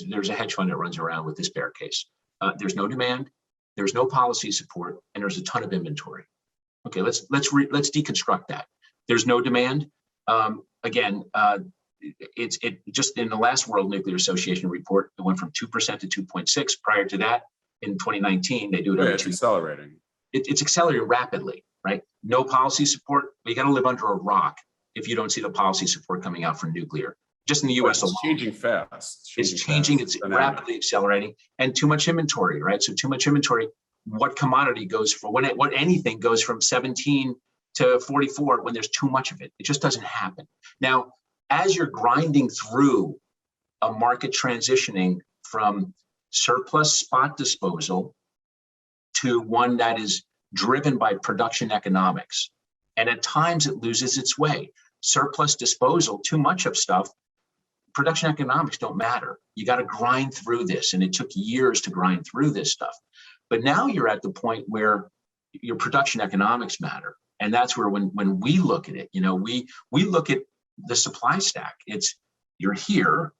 there's a hedge fund that runs around with this bear case. There's no demand, there's no policy support, and there's a ton of inventory. Okay, let's deconstruct that. There's no demand. It just in the last World Nuclear Association report, it went from 2% to 2.6. Prior to that, in 2019, they do it. It's accelerating. It's accelerating rapidly, right? No policy support. You got to live under a rock if you don't see the policy support coming out for nuclear. Just in the U.S. alone, changing fast. It's changing. It's rapidly accelerating, and too much inventory, right? So too much inventory. What commodity goes for what anything goes from 17 to 44 when there's too much of it? It just doesn't happen. Now, as you're grinding through a market transitioning from surplus spot disposal to one that is driven by production economics, and at times it loses its way. Surplus disposal, too much of stuff, production economics don't matter. You got to grind through this, and it took years to grind through this stuff. But now you're at the point where your production economics matter, and that's where when we look at it, we look at the supply stack. It's you're here,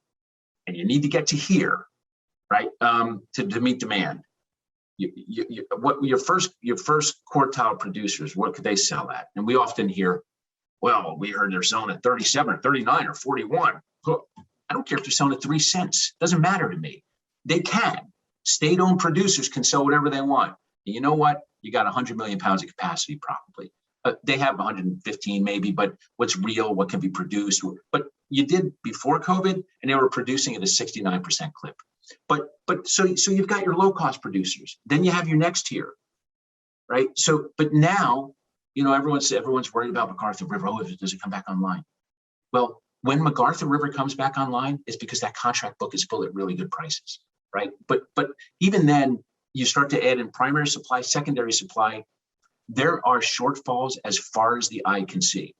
and you need to get to here, right? To meet demand. What your first quartile producers, what could they sell at? And we often hear, well, we heard they're selling at 37 or 39 or 41. I don't care if they're selling at 3 cents. Doesn't matter to me. They can. State-owned producers can sell whatever they want. And you know what? You got 100 million pounds of capacity probably. They have 115 maybe, but what's real, what can be produced? But you did before COVID, and they were producing at a 69% clip. But so you've got your low-cost producers. Then you have your next tier, right? So, but now, everyone's worried about McArthur River. Oh, does it come back online? Well, when McArthur River comes back online, it's because that contract book is full at really good prices, right? But even then, you start to add in primary supply, secondary supply. There are shortfalls as far as the eye can see.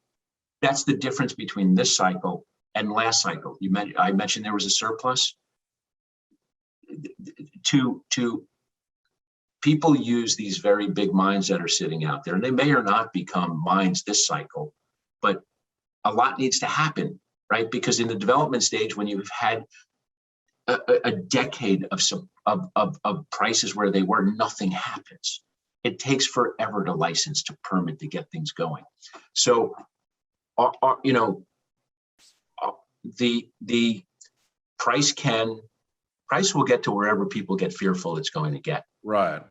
That's the difference between this cycle and last cycle. I mentioned there was a surplus. To people use these very big mines that are sitting out there, and they may or not become mines this cycle, but a lot needs to happen, right? Because in the development stage, when you've had a decade of prices where they were, nothing happens. It takes forever to license, to permit, to get things going. So, the price will get to wherever people get fearful it's going to get. Right.